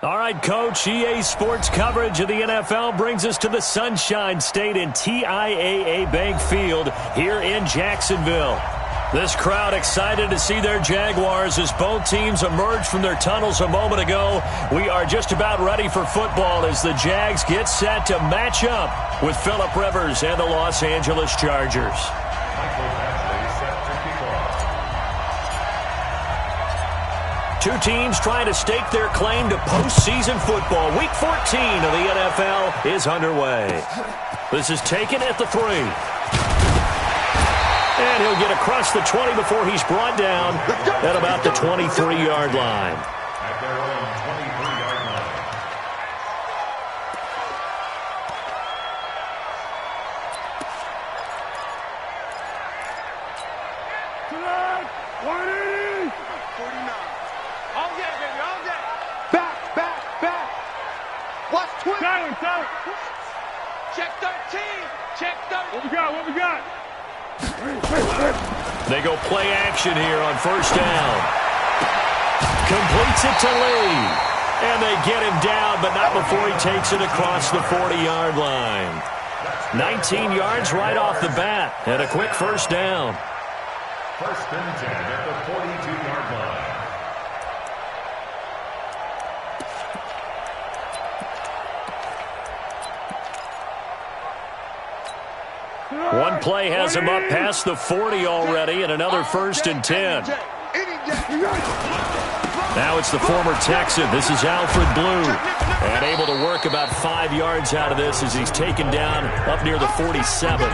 All right, Coach, EA Sports coverage of the NFL brings us to the Sunshine State in TIAA Bank Field here in Jacksonville. This crowd excited to see their Jaguars as both teams emerged from their tunnels a moment ago. We are just about ready for football as the Jags get set to match up with Phillip Rivers and the Los Angeles Chargers. Two teams trying to stake their claim to postseason football. Week 14 of the NFL is underway. This is taken at the 3. And he'll get across the 20 before he's brought down at about the 23-yard line. At their own 23-yard line. Check 13. Check 13. What we got? They go play action here on first down. Completes it to Lee. And they get him down, but not before he takes it across the 40-yard line. 19 yards right off the bat and a quick first down. First and 10 at the 42-yard line. One play has him up past the 40 already, and another first and 10. Now it's the former Texan. This is Alfred Blue. And able to work about 5 yards out of this as he's taken down up near the 47.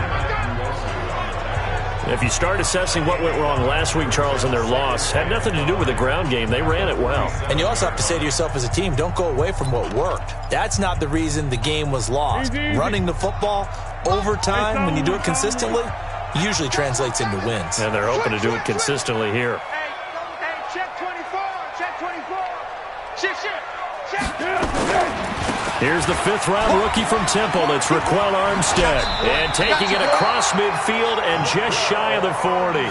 If you start assessing what went wrong last week, Charles, in their loss, had nothing to do with the ground game. They ran it well. And you also have to say to yourself as a team, don't go away from what worked. That's not the reason the game was lost. Running the football over time, when you do it consistently, usually translates into wins. And they're hoping to do it consistently here. Hey, check 24. Check 24. Check. Here's the 5th-round rookie from Temple. It's Raquel Armstead. And taking it across midfield and just shy of the 40.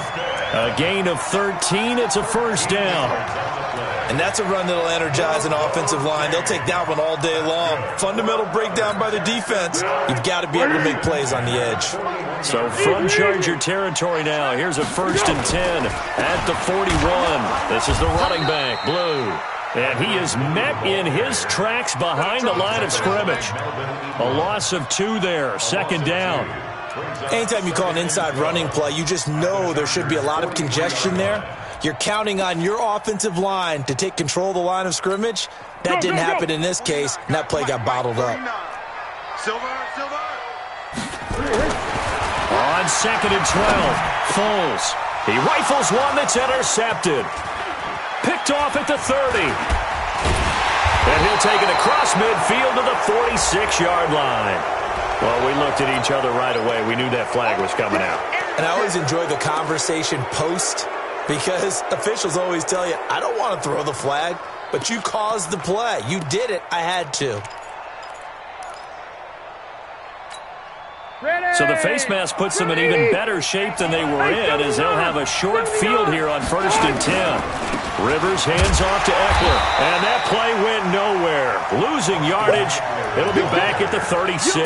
A gain of 13. It's a first down. And that's a run that'll energize an offensive line. They'll take that one all day long. Fundamental breakdown by the defense. You've got to be able to make plays on the edge. So from Charger territory now, here's a first and 10 at the 41. This is the running back, Blue. And he is met in his tracks behind the line of scrimmage. A loss of 2 there, second down. Anytime you call an inside running play, you just know there should be a lot of congestion there. You're counting on your offensive line to take control of the line of scrimmage. That didn't happen in this case, and that play got bottled up. Silver. On second and 12, Foles. He rifles one that's intercepted. Picked off at the 30. And he'll take it across midfield to the 46-yard line. Well, we looked at each other right away. We knew that flag was coming out. And I always enjoy the conversation post, because officials always tell you, I don't want to throw the flag, but you caused the play. You did it. I had to. So the face mask puts them in even better shape than they were in, as they'll have a short field here on first and 10. Rivers hands off to Eckler, and that play went nowhere. Losing yardage, it'll be back at the 36.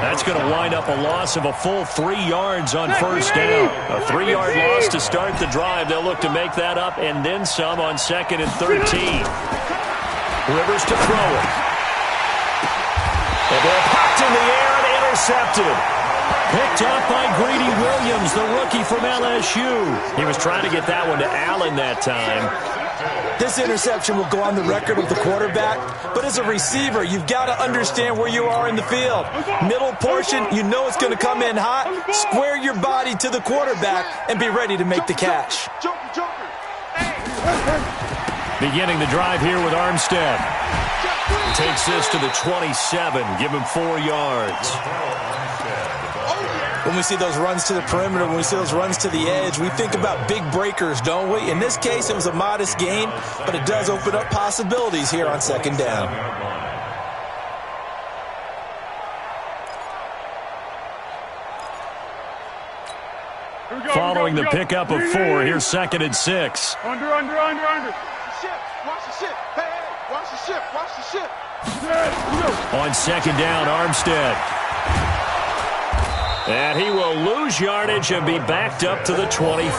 That's going to wind up a loss of a full 3 yards on first down. A 3-yard loss to start the drive. They'll look to make that up and then some on second and 13. Rivers to throw it. The ball popped in the air and intercepted. Picked up by Greedy Williams, the rookie from LSU. He was trying to get that one to Allen that time. This interception will go on the record of the quarterback, but as a receiver, you've got to understand where you are in the field. Middle portion, you know it's going to come in hot. Square your body to the quarterback and be ready to make the catch. Beginning the drive here with Armstead. Takes this to the 27, give him 4 yards. When we see those runs to the perimeter, when we see those runs to the edge, we think about big breakers, don't we? In this case, it was a modest gain, but it does open up possibilities here on second down. Following the pickup of 4, here's second and 6. Under. Watch the shit. Hey, watch Watch the ship. Watch the ship. On second down, Armstead. And he will lose yardage and be backed up to the 24.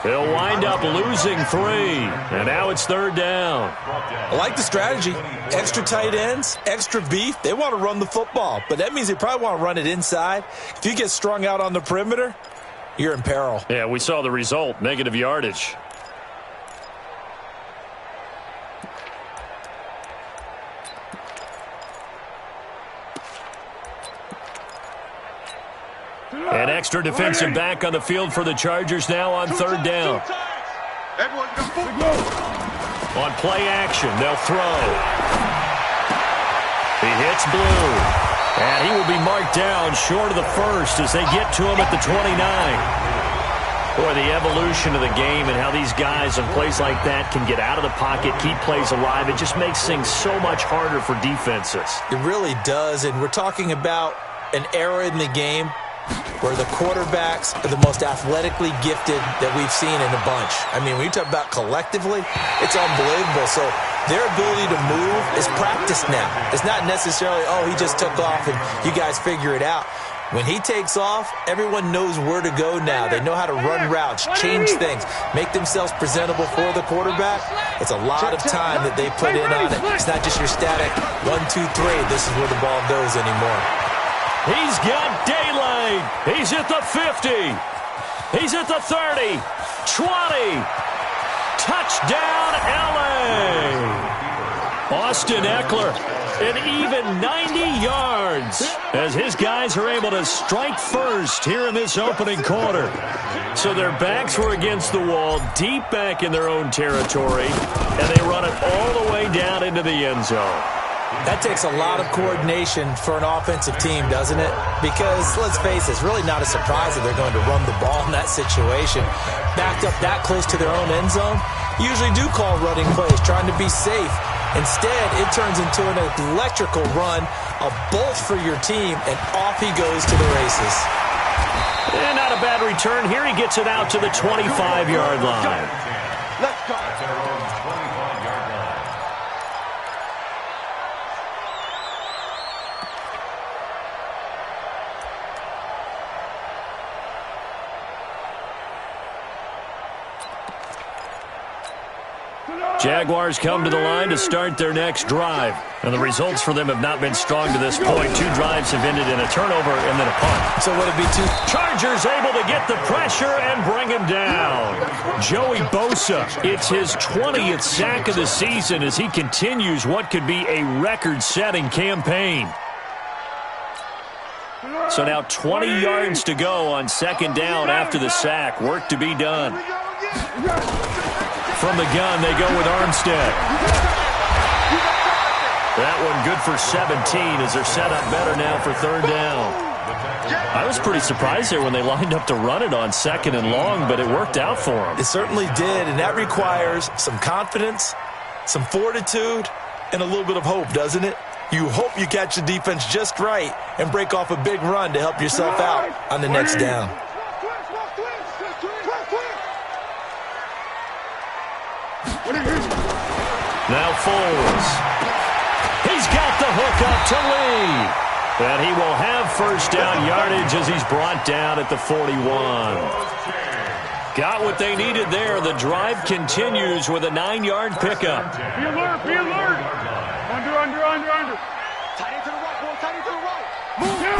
He'll wind up losing 3. And now it's third down. I like the strategy. Extra tight ends, extra beef. They want to run the football, but that means they probably want to run it inside. If you get strung out on the perimeter, you're in peril. Yeah, we saw the result, negative yardage. An extra defensive back on the field for the Chargers now on third down. On play action, they'll throw. He hits Blue. And he will be marked down short of the first as they get to him at the 29. Boy, the evolution of the game and how these guys in plays like that can get out of the pocket, keep plays alive, it just makes things so much harder for defenses. It really does, and we're talking about an era in the game where the quarterbacks are the most athletically gifted that we've seen in a bunch. I mean, when you talk about collectively, it's unbelievable. So their ability to move is practiced now. It's not necessarily, oh, he just took off and you guys figure it out. When he takes off, everyone knows where to go now. They know how to run routes, change things, make themselves presentable for the quarterback. It's a lot of time that they put in on it. It's not just your static 1, 2, 3, this is where the ball goes anymore. He's got daylight. He's at the 50. He's at the 30. 20. Touchdown, L.A. Austin Eckler, an even 90 yards as his guys are able to strike first here in this opening quarter. So their backs were against the wall, deep back in their own territory, and they run it all the way down into the end zone. That takes a lot of coordination for an offensive team, doesn't it? Because, let's face it, it's really not a surprise that they're going to run the ball in that situation. Backed up that close to their own end zone, usually do call running plays, trying to be safe. Instead, it turns into an electrical run, a bolt for your team, and off he goes to the races. And not a bad return here. He gets it out to the 25-yard line. Let's go. Jaguars come to the line to start their next drive. And the results for them have not been strong to this point. 2 drives have ended in a turnover and then a punt. So would it be 2? Chargers able to get the pressure and bring him down. Joey Bosa, it's his 20th sack of the season as he continues what could be a record-setting campaign. So now 20 yards to go on second down after the sack. Work to be done. From the gun, they go with Armstead. That one good for 17 as they're set up better now for third down. I was pretty surprised there when they lined up to run it on second and long, but it worked out for them. It certainly did, and that requires some confidence, some fortitude, and a little bit of hope, doesn't it? You hope you catch the defense just right and break off a big run to help yourself out on the next down. Now Foles. He's got the hook up to Lee. And he will have first down yardage as he's brought down at the 41. Got what they needed there. The drive continues with a 9-yard pickup. Be alert, be alert. Under. Tight end to the right, boy. Tight end to the right. Move down,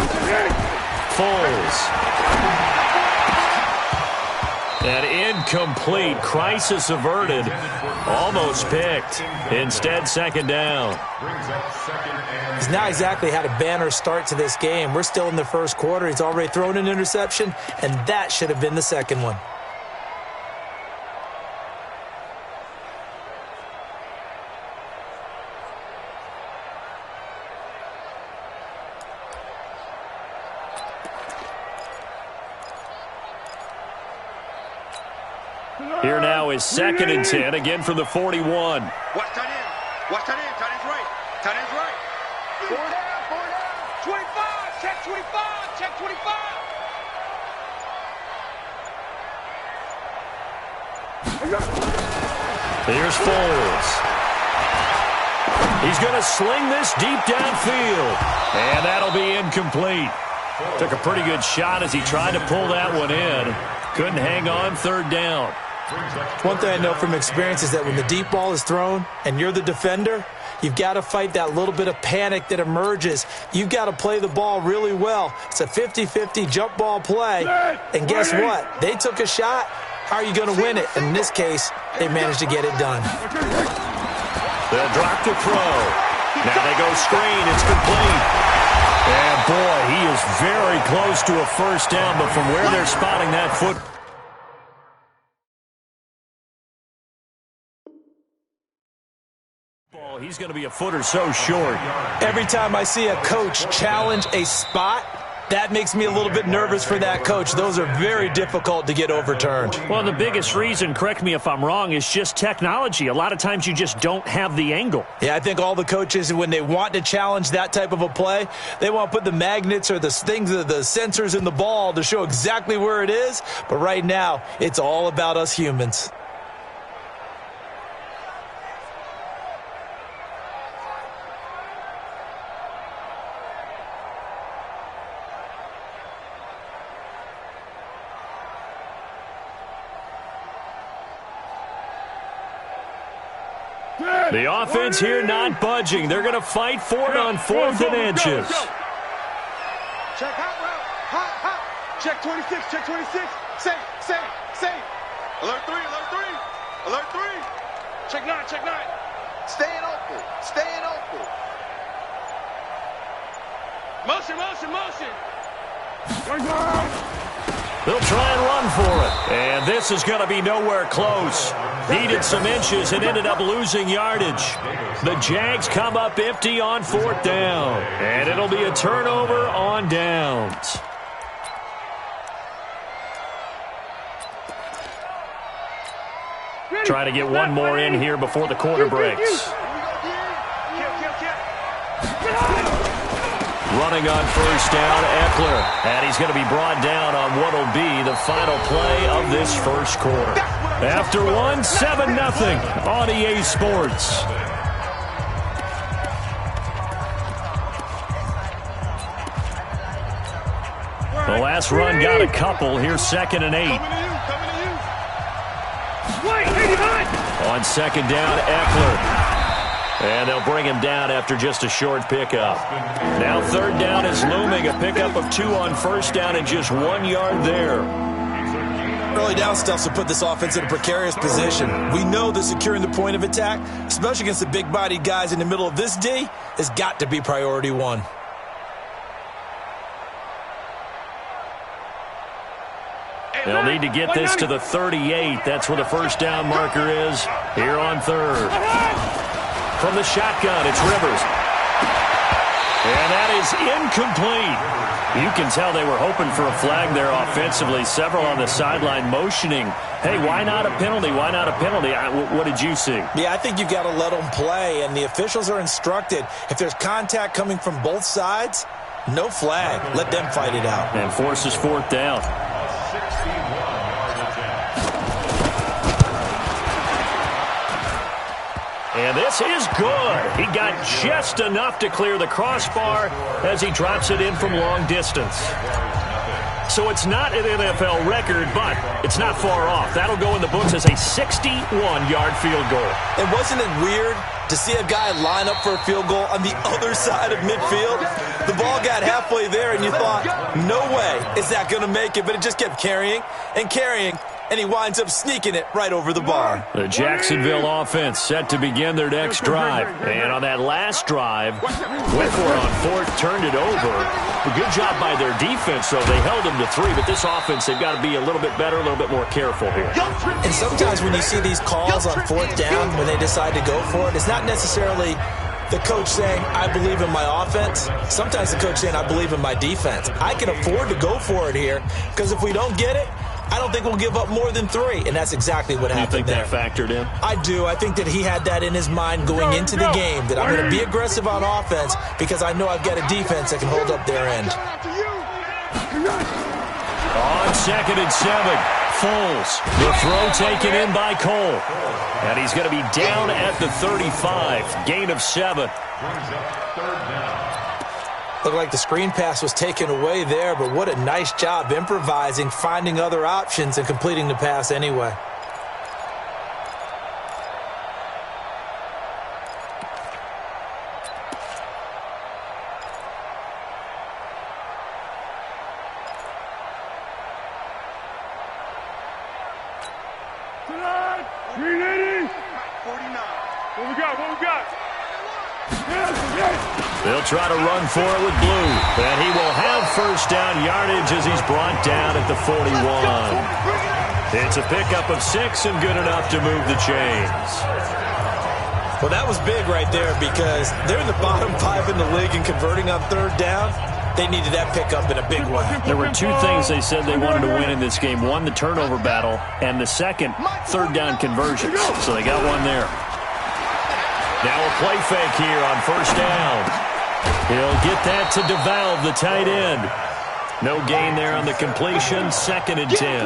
Foles. An incomplete, crisis averted, almost picked. Instead, second down. He's not exactly had a banner start to this game. We're still in the first quarter. He's already thrown an interception, and that should have been the second one. Here now is second and 10, again from the 41. Watch tight end. Watch tight end. Tight end's right. Tight end's right. 4 down. 25. Check 25. Check 25. Here's Foles. He's going to sling this deep downfield. And that'll be incomplete. Took a pretty good shot as he tried to pull that one in. Couldn't hang on third down. One thing I know from experience is that when the deep ball is thrown and you're the defender, you've got to fight that little bit of panic that emerges. You've got to play the ball really well. It's a 50-50 jump ball play. And guess what? They took a shot. How are you going to win it? And in this case, they managed to get it done. They'll drop to throw. Now they go screen. It's complete. And, boy, he is very close to a first down, but from where they're spotting that foot. He's going to be a foot or so short. Every time I see a coach challenge a spot, that makes me a little bit nervous for that coach. Those are very difficult to get overturned. Well, the biggest reason, correct me if I'm wrong, is just technology. A lot of times you just don't have the angle. Yeah, I think all the coaches, when they want to challenge that type of a play, they want to put the magnets or the things, the sensors in the ball to show exactly where it is. But right now, it's all about us humans. The offense here not budging. They're going to fight for it on 4th and inches. Check hot route. Hot. Check 26. Check 26. Safe. Alert 3. Alert 3. Check 9. Staying open. Motion. They'll try and run for it. And this is going to be nowhere close. Needed some inches and ended up losing yardage. The Jags come up empty on 4th down. And it'll be a turnover on downs. Try to get one more in here before the quarter breaks. Running on first down, Eckler. And he's going to be brought down on what will be the final play of this first quarter. After one, 7-0 on EA Sports. The last run got a couple. Here's 2nd and 8. On 2nd down, Eckler. And they'll bring him down after just a short pickup. Now 3rd down is looming. A pickup of 2 on first down and just 1 yard there. Early down stuff will put this offense in a precarious position. We know that securing the point of attack, especially against the big-bodied guys in the middle of this D, has got to be priority 1. They'll need to get this to the 38. That's where the first down marker is here on 3rd. From the shotgun, it's Rivers. And that is incomplete. You can tell they were hoping for a flag there offensively. Several on the sideline motioning. Hey, why not a penalty? Why not a penalty? What did you see? Yeah, I think you've got to let them play, and the officials are instructed. If there's contact coming from both sides, no flag. Let them fight it out. And forces 4th down. And this is good. He got just enough to clear the crossbar as he drops it in from long distance. So it's not an NFL record, but it's not far off. That'll go in the books as a 61-yard field goal. And wasn't it weird to see a guy line up for a field goal on the other side of midfield? The ball got halfway there, and you thought, no way is that going to make it. But it just kept carrying and carrying. And he winds up sneaking it right over the bar. The Jacksonville offense set to begin their next drive. And on that last drive, went for it on 4th, turned it over. A good job by their defense, though. They held them to 3, but this offense, they've got to be a little bit better, a little bit more careful here. And sometimes when you see these calls on 4th down, when they decide to go for it, it's not necessarily the coach saying, I believe in my offense. Sometimes the coach saying, I believe in my defense. I can afford to go for it here, because if we don't get it, I don't think we'll give up more than 3, and that's exactly what happened there. You think that factored in? I do. I think that he had that in his mind going into the game, that I'm going to be aggressive on offense because I know I've got a defense that can hold up their end. On 2nd and 7, Foles. The throw taken in by Cole. And he's going to be down at the 35. Gain of 7. Looked like the screen pass was taken away there, but what a nice job improvising, finding other options, and completing the pass anyway. They'll try to run for it with Blue. And he will have first down yardage as he's brought down at the 41. It's a pickup of 6 and good enough to move the chains. Well, that was big right there because they're in the bottom 5 in the league and converting on third down. They needed that pickup in a big way. There were 2 things they said they wanted to win in this game. One, the turnover battle, and the second, third down conversions. So they got one there. Now a play fake here on first down. He'll get that to DeValve, the tight end. No gain there on the completion, 2nd and 10.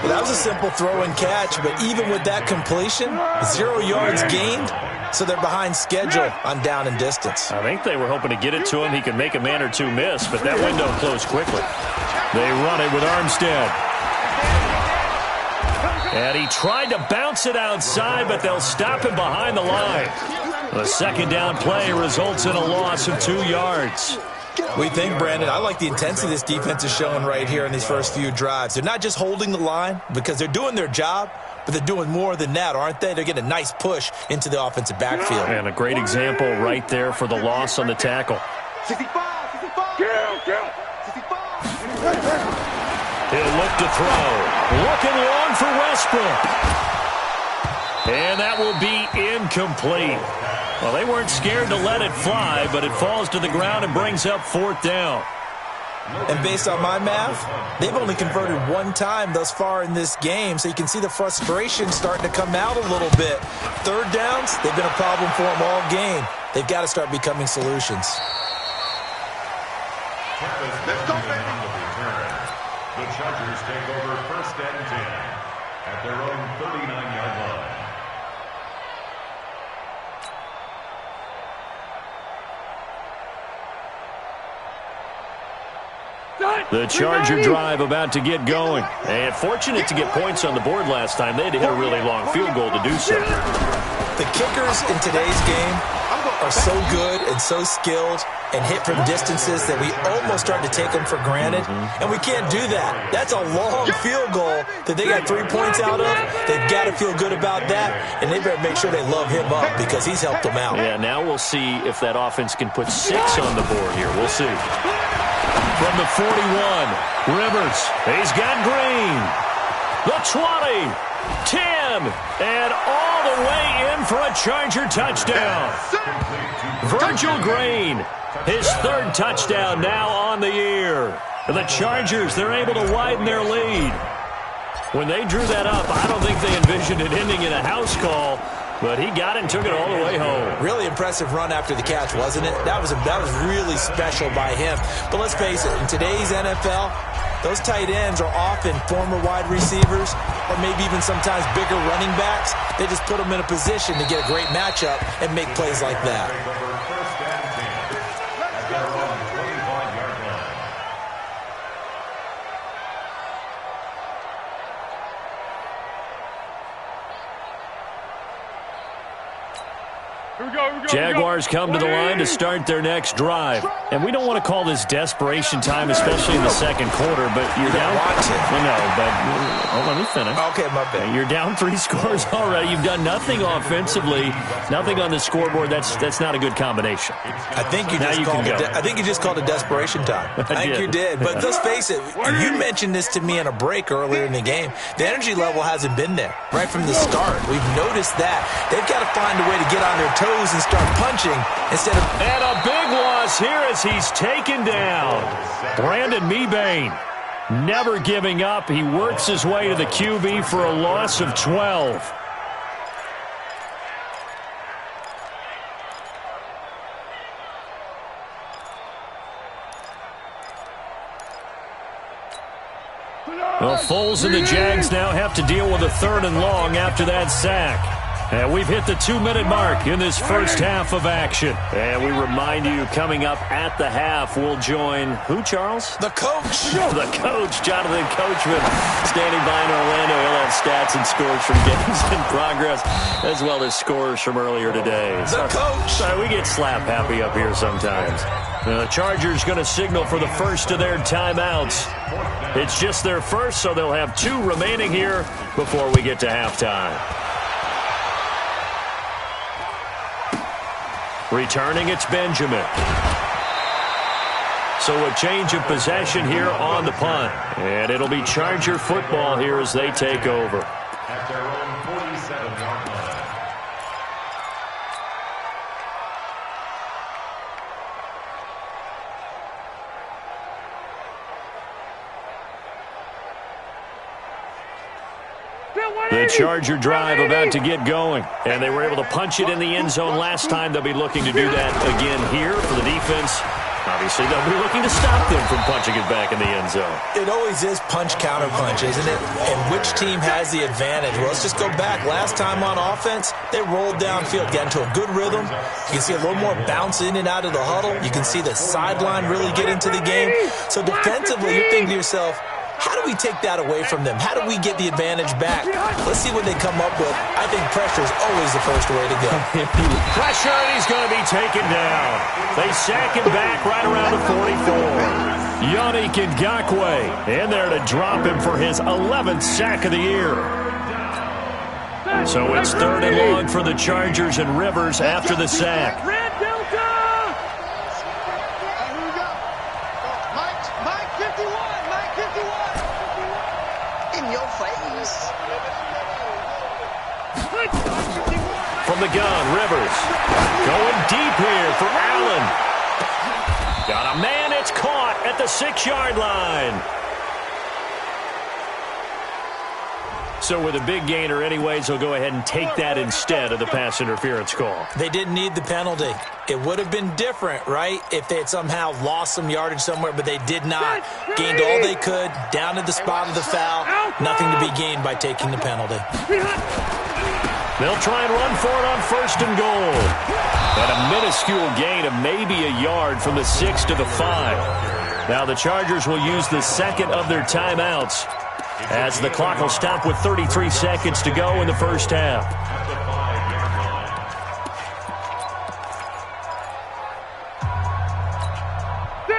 Well, that was a simple throw and catch, but even with that completion, 0 yards gained, so they're behind schedule on down and distance. I think they were hoping to get it to him. He could make a man or 2 miss, but that window closed quickly. They run it with Armstead. And he tried to bounce it outside, but they'll stop him behind the line. The 2nd down play results in a loss of 2 yards. We think, Brandon, I like the intensity this defense is showing right here in these first few drives. They're not just holding the line because they're doing their job, but they're doing more than that, aren't they? They're getting a nice push into the offensive backfield. And a great example right there for the loss on the tackle. 65, 65. He'll look to throw. Looking long for Westbrook. And that will be incomplete. Well, they weren't scared to let it fly, but it falls to the ground and brings up 4th down. And based on my math, they've only converted 1 time thus far in this game, so you can see the frustration starting to come out a little bit. Third downs, they've been a problem for them all game. They've got to start becoming solutions. Let's go, baby. The Chargers take over 1st and 10 at their own 39-yard line. The Charger drive about to get going. And fortunate to get points on the board last time. They had to hit a really long field goal to do so. The kickers in today's game are so good and so skilled and hit from distances that we almost start to take them for granted. And we can't do that. That's a long field goal that they got 3 points out of. They've got to feel good about that, and they better make sure they love him up because he's helped them out. Yeah, now we'll see if that offense can put 6 on the board here. We'll see. From the 41, Rivers. He's got Green. The 20, 10, and all the way in for a Charger touchdown. Virgil Green, his 3rd touchdown now on the year. The Chargers, they're able to widen their lead. When they drew that up, I don't think they envisioned it ending in a house call, but he got it and took it all the way home. Really impressive run after the catch, wasn't it? That was really special by him. But let's face it, in today's NFL, those tight ends are often former wide receivers or maybe even sometimes bigger running backs. They just put them in a position to get a great matchup and make plays like that. Jaguars come to the line to start their next drive. And we don't want to call this desperation time, especially in the 2nd quarter, but you're down. Well, no, but let me finish. Okay, my bad. You're down 3 scores already. You've done nothing offensively, nothing on the scoreboard. That's not a good combination. I think you just called it desperation time. I think you did. But let's face it, you mentioned this to me in a break earlier in the game. The energy level hasn't been there right from the start. We've noticed that. They've got to find a way to get on their toes and start punching instead of... And a big loss here as he's taken down. Brandon Mebane never giving up. He works his way to the QB for a loss of 12. Well, Foles and the Jags now have to deal with a 3rd and long after that sack. And we've hit the 2-minute mark in this first half of action. And we remind you, coming up at the half, we'll join who, Charles? The coach. The coach, Jonathan Coachman, standing by in Orlando. He'll have stats and scores from games in progress, as well as scores from earlier today. The coach. Sorry, we get slap happy up here sometimes. The Chargers going to signal for the first of their timeouts. It's just their first, so they'll have 2 remaining here before we get to halftime. Returning, it's Benjamin. So a change of possession here on the punt. And it'll be Charger football here as they take over. At their own 47-yard line. The Charger drive about to get going. And they were able to punch it in the end zone last time. They'll be looking to do that again here for the defense. Obviously, they'll be looking to stop them from punching it back in the end zone. It always is punch-counter-punch, isn't it? And which team has the advantage? Well, let's just go back. Last time on offense, they rolled downfield, got into a good rhythm. You can see a little more bounce in and out of the huddle. You can see the sideline really get into the game. So defensively, you're thinking to yourself, how do we take that away from them? How do we get the advantage back? Let's see what they come up with. I think pressure is always the first way to go. Pressure, and he's going to be taken down. They sack him back right around the 44. Yannick Ngakoue in there to drop him for his 11th sack of the year. So it's 3rd and long for the Chargers and Rivers after the sack. From the gun, Rivers going deep here for Allen. Got a man, it's caught at the 6-yard line. So with a big gainer anyways, he'll go ahead and take that instead of the pass interference call. They didn't need the penalty. It would have been different, right, if they had somehow lost some yardage somewhere, but they did not. Gained all they could, down to the spot of the foul. Nothing to be gained by taking the penalty. They'll try and run for it on 1st and goal. And a minuscule gain of maybe a yard from the 6 to the 5. Now the Chargers will use the 2nd of their timeouts as the clock will stop with 33 seconds to go in the first half.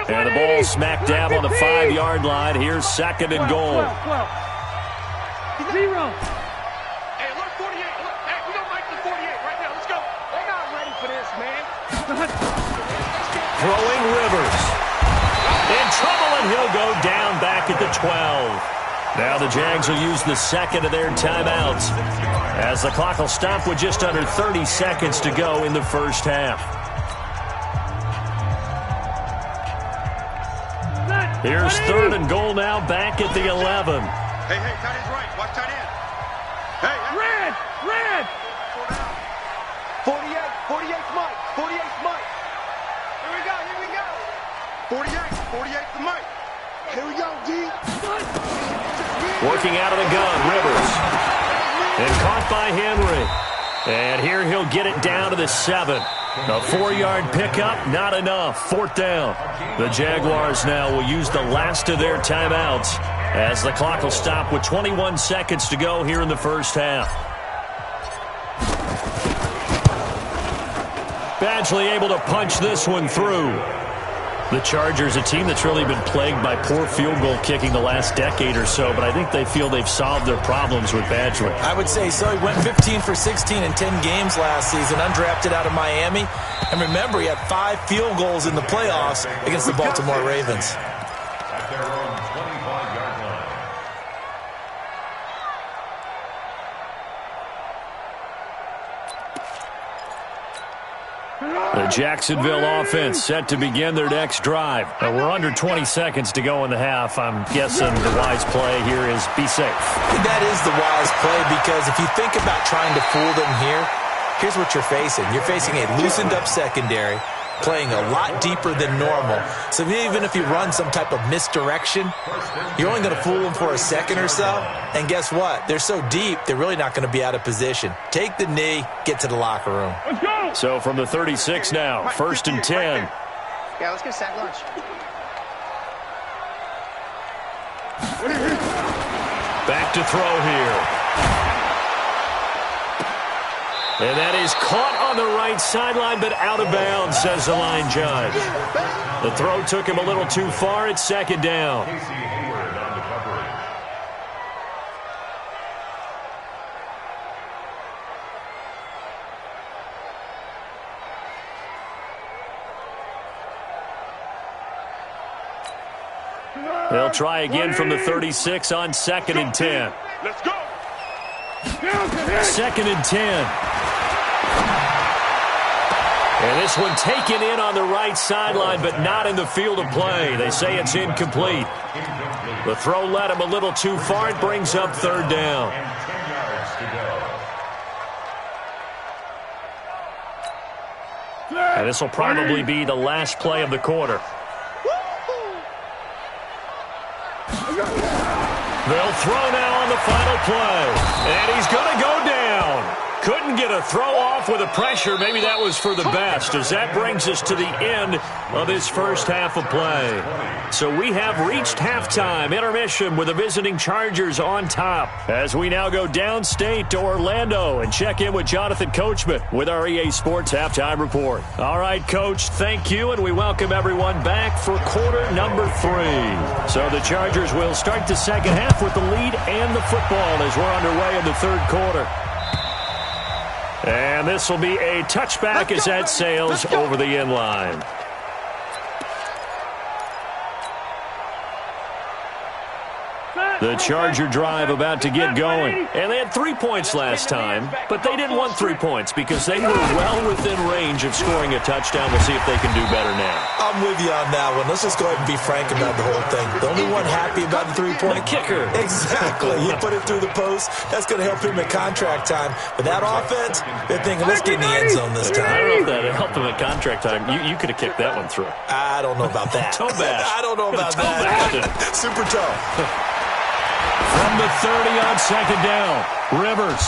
And the ball smack dab on the 5-yard line. Here's 2nd and goal. 0. Throwing Rivers. In trouble, and he'll go down back at the 12. Now the Jags will use the 2nd of their timeouts as the clock will stop with just under 30 seconds to go in the first half. Here's 3rd and goal now back at the 11. Hey, tight end's right. Watch tight end. Hey. Red. 48's Mike. 48's Mike. Here we go. 48's the Mike. Here we go, D. Working out of the gun, Rivers. And caught by Henry. And here he'll get it down to the 7. A 4-yard pickup, not enough. 4th down. The Jaguars now will use the last of their timeouts as the clock will stop with 21 seconds to go here in the first half. Badgley able to punch this one through. The Chargers, a team that's really been plagued by poor field goal kicking the last decade or so, but I think they feel they've solved their problems with Badgley. I would say so. He went 15 for 16 in 10 games last season, undrafted out of Miami. And remember, he had 5 field goals in the playoffs against the Baltimore Ravens. At their own 25-yard line. The Jacksonville offense set to begin their next drive. We're under 20 seconds to go in the half. I'm guessing the wise play here is be safe. That is the wise play, because if you think about trying to fool them here, here's what you're facing. You're facing a loosened up secondary. playing a lot deeper than normal. So even if you run some type of misdirection, you're only going to fool them for a second or so. And guess what? They're so deep, they're really not going to be out of position. Take the knee, get to the locker room. Let's go. So from the 36 now, 1st and 10. Yeah, let's get a sack lunch. Back to throw here. And that is caught on the right sideline, but out of bounds, says the line judge. The throw took him a little too far. It's 2nd down. Casey Hayward on the coverage. They'll try again from the 36 on 2nd and 10. Let's go. 2nd and 10. And this one taken in on the right sideline, but not in the field of play. They say it's incomplete. The throw led him a little too far. It brings up 3rd down. And 10 yards to go. And this will probably be the last play of the quarter. They'll throw now on the final play. And he's going to go down. Couldn't get a throw off with the pressure. Maybe that was for the best, as that brings us to the end of this first half of play. So we have reached halftime intermission with the visiting Chargers on top, as we now go downstate to Orlando and check in with Jonathan Coachman with our EA Sports Halftime Report. All right, Coach, thank you, and we welcome everyone back for quarter number 3. So the Chargers will start the second half with the lead and the football as we're underway in the 3rd quarter. And this will be a touchback as that sails over the end line. The Charger drive about to get going. And they had 3 points last time, but they didn't want 3 points because they were well within range of scoring a touchdown. We'll see if they can do better now. I'm with you on that one. Let's just go ahead and be frank about the whole thing. The only one happy about the 3-point kicker. Exactly. You put it through the post. That's going to help him at contract time. But that offense, they're thinking, let's get in the end zone this time. I don't know if that helped him at contract time. You could have kicked that one through. I don't know about that. Toe bash. I don't know about that. Super toe. From the 30 on 2nd down, Rivers.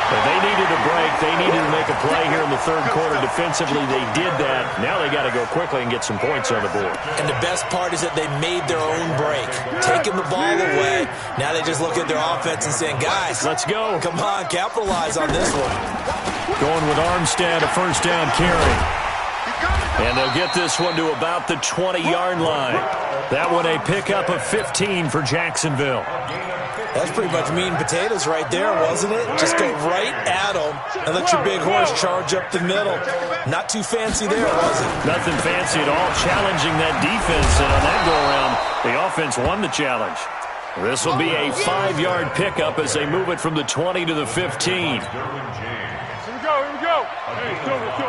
But they needed a break. They needed to make a play here in the 3rd quarter. Defensively, they did that. Now they got to go quickly and get some points on the board. And the best part is that they made their own break. Taking the ball away. Now they just look at their offense and saying, guys, let's go. Come on, capitalize on this one. Going with Armstead, a 1st down carry. And they'll get this one to about the 20-yard line. That one a pickup of 15 for Jacksonville. That's pretty much meat and potatoes right there, wasn't it? Just go right at them and let your big horse charge up the middle. Not too fancy there, was it? Nothing fancy at all, challenging that defense. And on that go-around, the offense won the challenge. This will be a 5-yard pickup as they move it from the 20 to the 15. Here we go. Hey, let's go.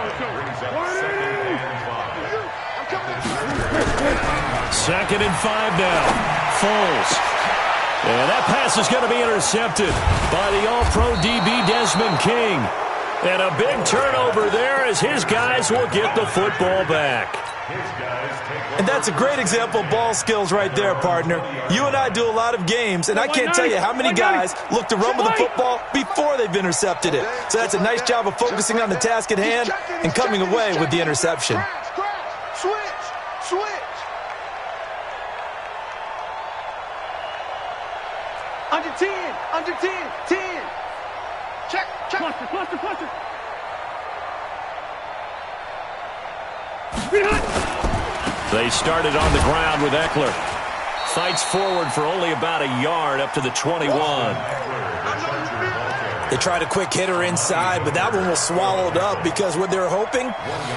2nd and 5 now. Foles. And that pass is going to be intercepted by the All-Pro DB Desmond King. And a big turnover there as his guys will get the football back. And that's a great example of ball skills right there, partner. You and I do a lot of games, and I can't tell you how many guys look to run with the football before they've intercepted it. So that's a nice job of focusing on the task at hand and coming away with the interception. Switch. Under 10. Check. Cluster. They started on the ground with Eckler. Fights forward for only about a yard up to the 21. They tried a quick hitter inside, but that one was swallowed up because what they're hoping,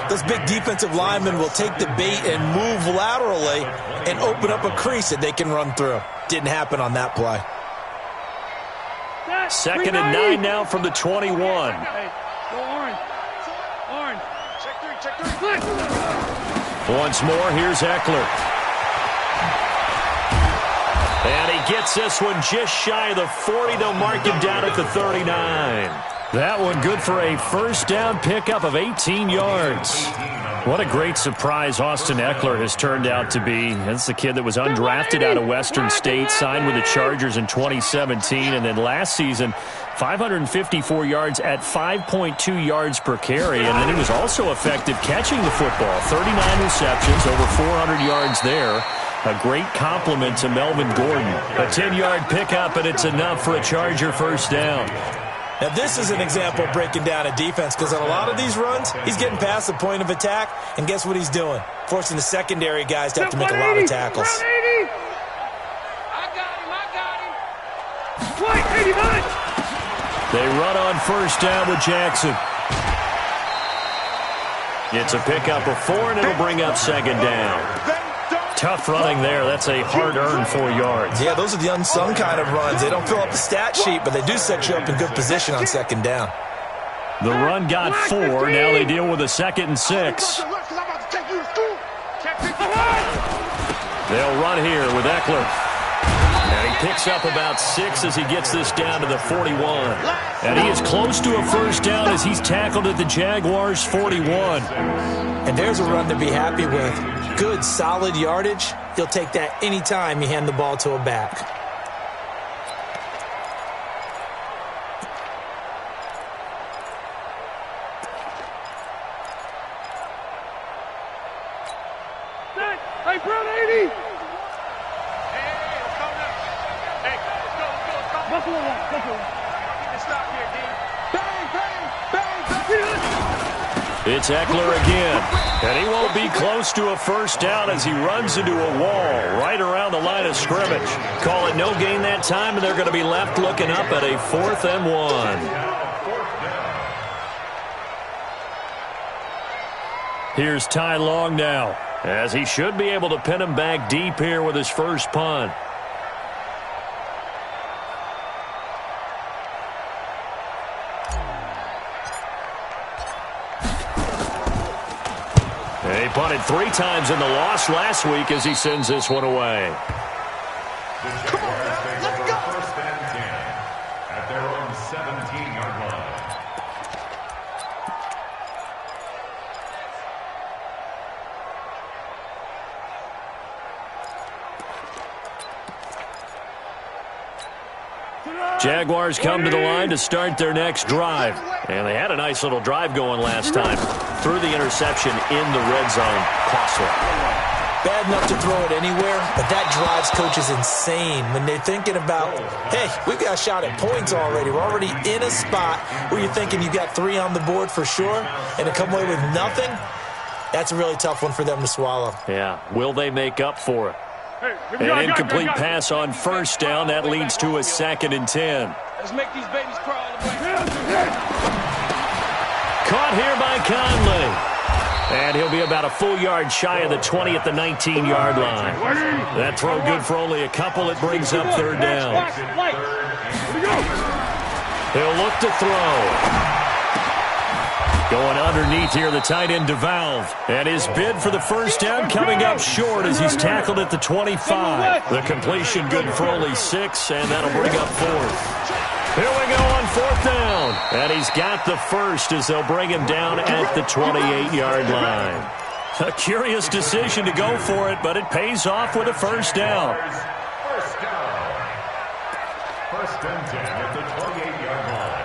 those big defensive linemen will take the bait and move laterally and open up a crease that they can run through. Didn't happen on that play. 2nd and 9 now from the 21. Hey, go orange. Check three. Once more, here's Eckler. And he gets this one just shy of the 40. They'll mark him down at the 39. That one good for a first down pickup of 18 yards. What a great surprise Austin Eckler has turned out to be. That's the kid that was undrafted out of Western State, signed with the Chargers in 2017, and then last season, 554 yards at 5.2 yards per carry, and then he was also effective catching the football. 39 receptions, over 400 yards there. A great compliment to Melvin Gordon. A 10-yard pickup, and it's enough for a Charger first down. Now, this is an example of breaking down a defense, because on a lot of these runs, he's getting past the point of attack, and guess what he's doing? Forcing the secondary guys to have to make a lot of tackles. I got him. 89. They run on first down with Jackson. It's a pickup of 4, and it'll bring up second down. Tough running there. That's a hard-earned 4 yards. Yeah, those are the unsung kind of runs. They don't fill up the stat sheet, but they do set you up in good position on second down. The run got 4. Now they deal with a 2nd and 6. They'll run here with Eckler. And he picks up about 6 as he gets this down to the 41. And he is close to a first down as he's tackled at the Jaguars' 41. And there's a run to be happy with. Good, solid yardage. You'll take that anytime you hand the ball to a back. Hey, Brown 80. Buffalo one. Stop here, D. It's Eckler again. And he won't be close to a first down as he runs into a wall right around the line of scrimmage. Call it no gain that time, and they're going to be left looking up at a 4th and 1. Here's Ty Long now, as he should be able to pin him back deep here with his first punt. He punted 3 times in the loss last week as he sends this one away. The Jaguars take over first and 10 at their own 17-yard line. Jaguars come to the line to start their next drive. And they had a nice little drive going last time. Threw the interception in the red zone. Costly. Bad enough to throw it anywhere, but that drives coaches insane when they're thinking about, hey, we've got a shot at points already. We're already in a spot where you're thinking you got 3 on the board for sure, and to come away with nothing, that's a really tough one for them to swallow. Yeah. Will they make up for it? An incomplete pass on first down. That leads to a 2nd and 10. Let's make these babies crawl. Caught here by Conley. And he'll be about a full yard shy of the 20 at the 19-yard line. That throw good for only a couple. It brings up 3rd down. He'll look to throw. Going underneath here, the tight end DeValve. And his bid for the first down coming up short as he's tackled at the 25. The completion good for only 6, and that'll bring up 4th. Here we go on 4th down. And he's got the first as they'll bring him down at the 28-yard line. A curious decision to go for it, but it pays off with a first down. First down. First and 10 at the 28-yard line.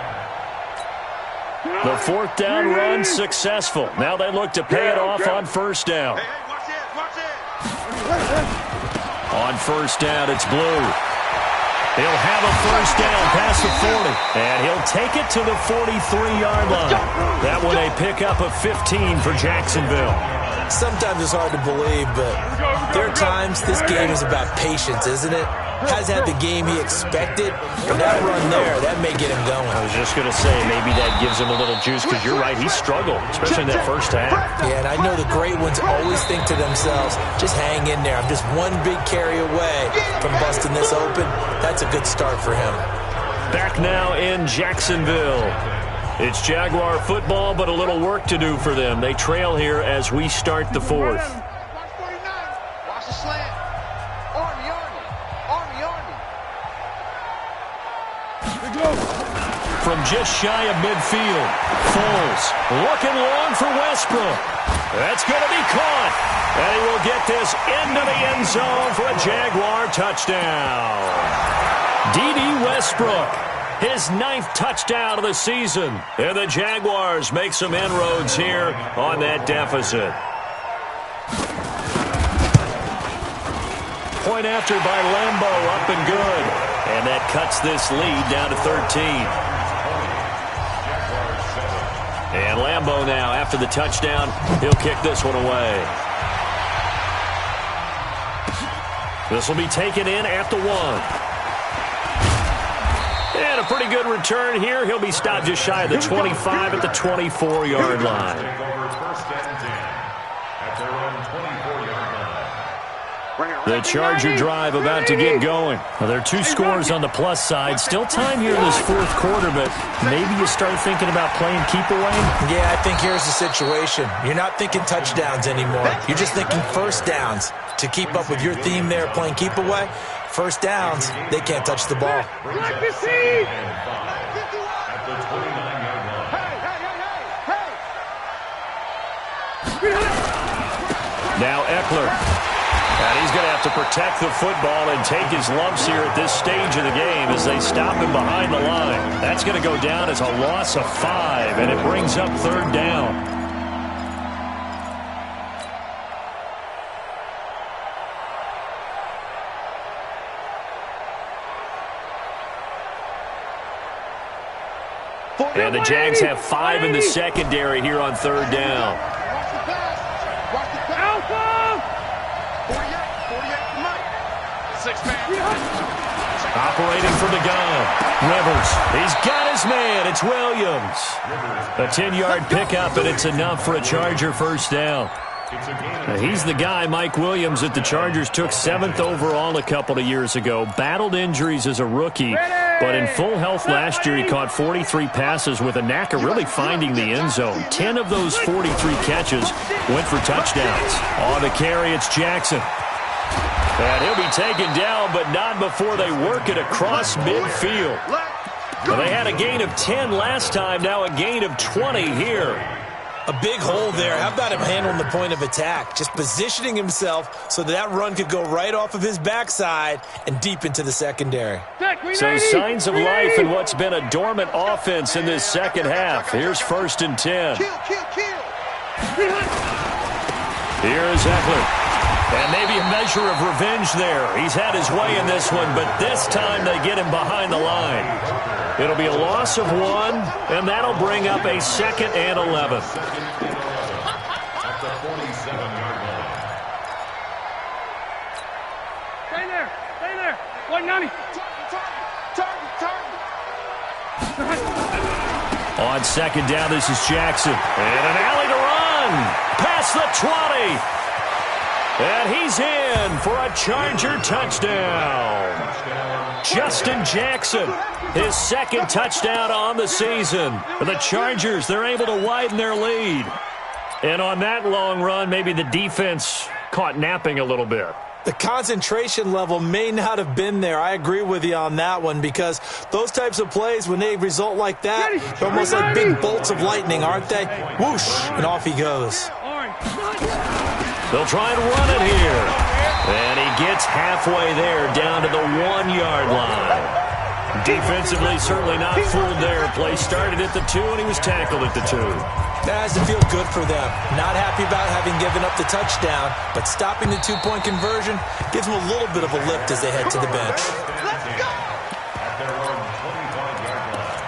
The 4th down run successful. Now they look to pay it off on first down. Hey, watch this. On first down, it's Blue. He'll have a first down past the 40. And he'll take it to the 43-yard line. That one a pickup of 15 for Jacksonville. Sometimes it's hard to believe, but there are times this game is about patience, isn't it? Hasn't had the game he expected, but that run there, that may get him going. I was just going to say, maybe that gives him a little juice, because you're right, he struggled, especially in that first half. Yeah, and I know the great ones always think to themselves, just hang in there. I'm just one big carry away from busting this open. That's a good start for him. Back now in Jacksonville. It's Jaguar football, but a little work to do for them. They trail here as we start the 4th. Watch the slant. Army. from just shy of midfield. Foles looking long for Westbrook. That's going to be caught. And he will get this into the end zone for a Jaguar touchdown. D.D. Westbrook, his 9th touchdown of the season. And the Jaguars make some inroads here on that deficit. Point after by Lambo, up and good. And that cuts this lead down to 13. And Lambo now, after the touchdown, he'll kick this one away. This will be taken in at the 1. And a pretty good return here. He'll be stopped just shy of the 25 at the 24-yard line. The Charger drive about to get going. Well, there are 2 scores on the plus side. Still time here in this 4th quarter, but maybe you start thinking about playing keep away? Yeah, I think here's the situation. You're not thinking touchdowns anymore. You're just thinking first downs. To keep up with your theme there, playing keep away, first downs, they can't touch the ball. Now Eckler. And he's going to have to protect the football and take his lumps here at this stage of the game as they stop him behind the line. That's going to go down as a loss of 5, and it brings up 3rd down. And the Jags have 5 in the secondary here on 3rd down. Operating from the gun. Rivers. He's got his man. It's Williams. A 10-yard pickup, and it's enough for a Charger first down. He's the guy, Mike Williams, that the Chargers took 7th overall a couple of years ago. Battled injuries as a rookie, but in full health last year, he caught 43 passes with a knack of really finding the end zone. 10 of those 43 catches went for touchdowns. On the carry, it's Jackson. And he'll be taken down, but not before they work it across midfield. Well, they had a gain of 10 last time, now a gain of 20 here. A big hole there. How about him handling the point of attack? Just positioning himself so that run could go right off of his backside and deep into the secondary. So signs of life in what's been a dormant offense in this second half. Here's 1st and 10. Here is Eckler. And maybe a measure of revenge there. He's had his way in this one, but this time they get him behind the line. It'll be a loss of 1, and that'll bring up a 2nd and 11. At the 47-yard line. Stay there. Stay there. 190. On 2nd down, this is Jackson. And an alley to run. Past the 20. And he's in for a Charger touchdown. Justin Jackson, his 2nd touchdown on the season. For the Chargers, they're able to widen their lead. And on that long run, maybe the defense caught napping a little bit. The concentration level may not have been there. I agree with you on that one because those types of plays, when they result like that, they're almost like big bolts of lightning, aren't they? Whoosh, and off he goes. They'll try and run it here. And he gets halfway there down to the 1-yard line. Defensively, certainly not fooled there. Play started at the 2, and he was tackled at the 2. That has to feel good for them. Not happy about having given up the touchdown, but stopping the 2-point conversion gives them a little bit of a lift as they head to the bench. At their own 25-yard line.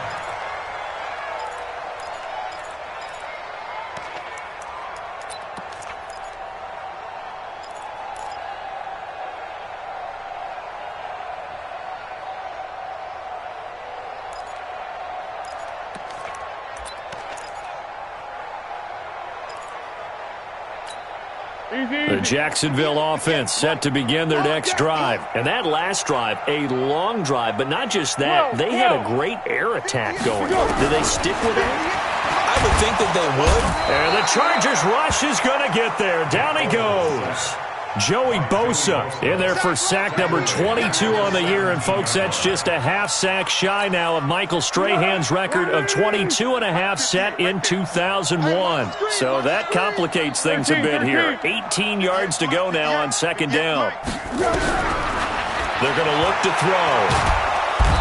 The Jacksonville offense set to begin their next drive. And that last drive, a long drive, but not just that. They had a great air attack going. Do they stick with it? I would think that they would. And the Chargers rush is going to get there. Down he goes. Joey Bosa in there for sack number 22 on the year. And, folks, that's just a half sack shy now of Michael Strahan's record of 22 and a half set in 2001. So that complicates things a bit here. 18 yards to go now on second down. They're going to look to throw.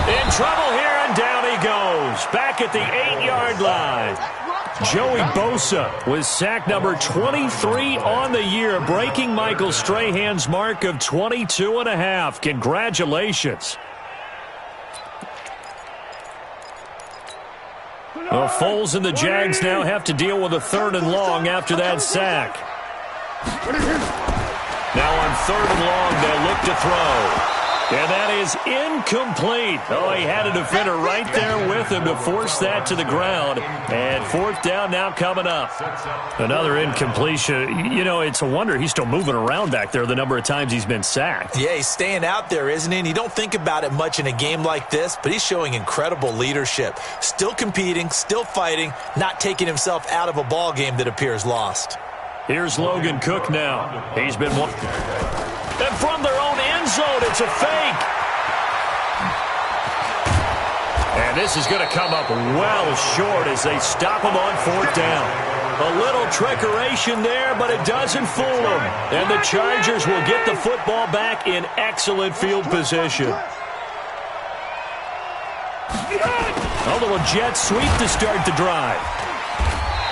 In trouble here, and down he goes. Back at the 8-yard line. Joey Bosa with sack number 23 on the year, breaking Michael Strahan's mark of 22 and a half. Congratulations. Well, Foles and the Jags now have to deal with a 3rd and long after that sack. Now on 3rd and long, they'll look to throw. And that is incomplete. Oh, he had a defender right there with him to force that to the ground. And 4th down now coming up. Another incompletion. You know, it's a wonder he's still moving around back there the number of times he's been sacked. Yeah, he's staying out there, isn't he? And you don't think about it much in a game like this, but he's showing incredible leadership. Still competing, still fighting, not taking himself out of a ball game that appears lost. Here's Logan Cook now. He's been one. And from their own end zone, it's a fake. And this is going to come up well short as they stop him on 4th down. A little trickeration there, but it doesn't fool them. And the Chargers will get the football back in excellent field position. A little jet sweep to start the drive.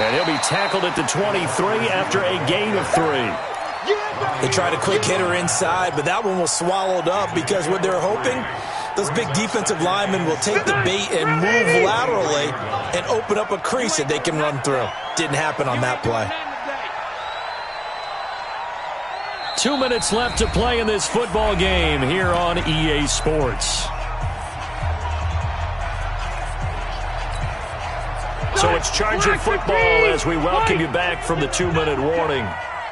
And he'll be tackled at the 23 after a gain of 3. They tried a quick hitter inside, but that one was swallowed up because what they're hoping, those big defensive linemen will take the bait and move laterally and open up a crease that they can run through. Didn't happen on that play. 2 minutes left to play in this football game here on EA Sports. So it's Charger football as we welcome you back from the 2-minute warning.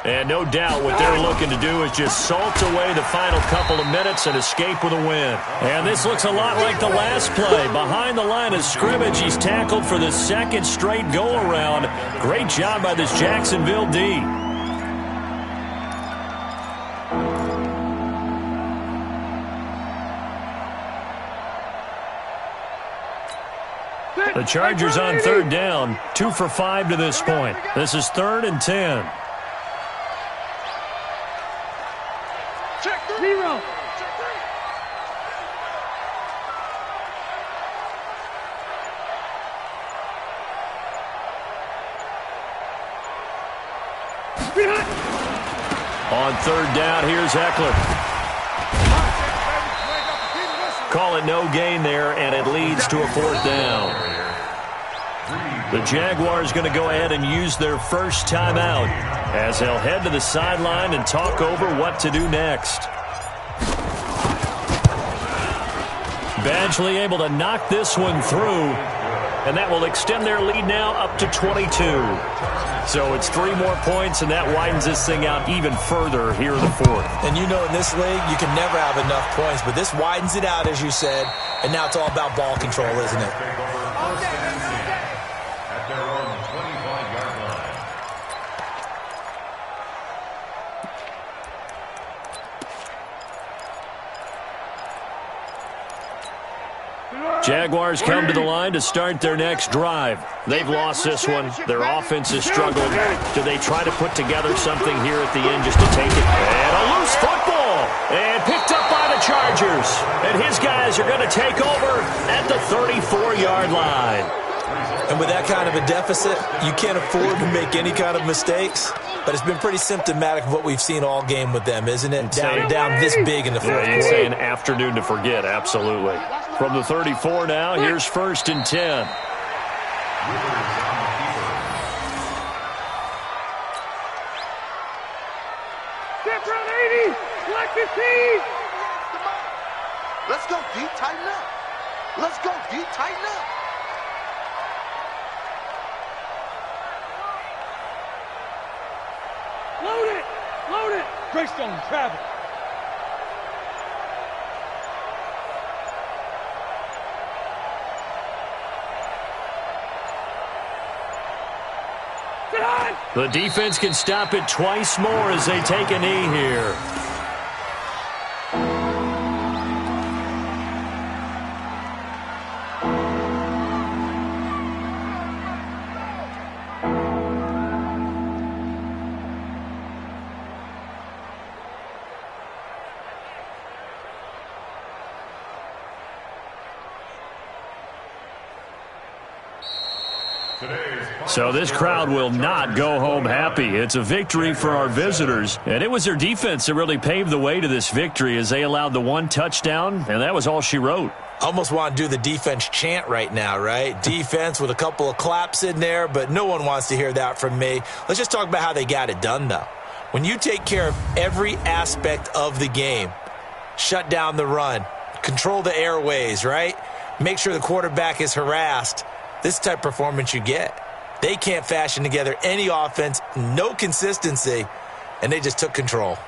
And no doubt what they're looking to do is just salt away the final couple of minutes and escape with a win. And this looks a lot like the last play. Behind the line of scrimmage, he's tackled for the 2nd straight go-around. Great job by this Jacksonville D. The Chargers on 3rd down, 2 for 5 to this point. This is 3rd and 10. On 3rd down, here's Eckler. Call it no gain there, and it leads to a 4th down. The Jaguars going to go ahead and use their first timeout as they'll head to the sideline and talk over what to do next. Badgley able to knock this one through, and that will extend their lead now up to 22. So it's 3 more points, and that widens this thing out even further here in the 4th. And you know in this league, you can never have enough points, but this widens it out, as you said, and now it's all about ball control, isn't it? At their own 25-yard line. Jaguars come to the line to start their next drive. They've lost this one. Their offense has struggled. Do they try to put together something here at the end just to take it? And a loose football. And picked up by the Chargers. And his guys are going to take over at the 34-yard line. And with that kind of a deficit, you can't afford to make any kind of mistakes. But it's been pretty symptomatic of what we've seen all game with them, isn't it? Down this big in the 4th quarter. You'd say an afternoon to forget, absolutely. From the 34 now, here's 1st and 10. Step run 80. Select 15. Let's go deep, tighten up. Let's go deep, tighten up. Load it. Load it. Greystone, travel. The defense can stop it twice more as they take a knee here. So this crowd will not go home happy. It's a victory for our visitors, and it was their defense that really paved the way to this victory as they allowed the one touchdown, and that was all she wrote. Almost want to do the defense chant right now, right? Defense with a couple of claps in there, but no one wants to hear that from me. Let's just talk about how they got it done, though. When you take care of every aspect of the game, shut down the run, control the airways, right? Make sure the quarterback is harassed. This type of performance you get. They can't fashion together any offense, no consistency, and they just took control.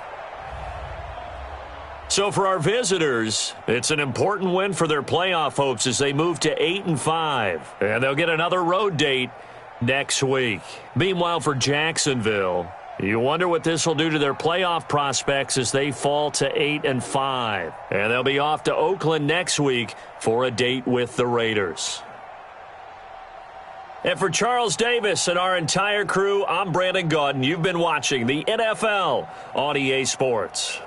So for our visitors, it's an important win for their playoff hopes as they move to 8-5, and they'll get another road date next week. Meanwhile, for Jacksonville, you wonder what this will do to their playoff prospects as they fall to 8-5, and they'll be off to Oakland next week for a date with the Raiders. And for Charles Davis and our entire crew, I'm Brandon Gaudin. You've been watching the NFL on EA Sports.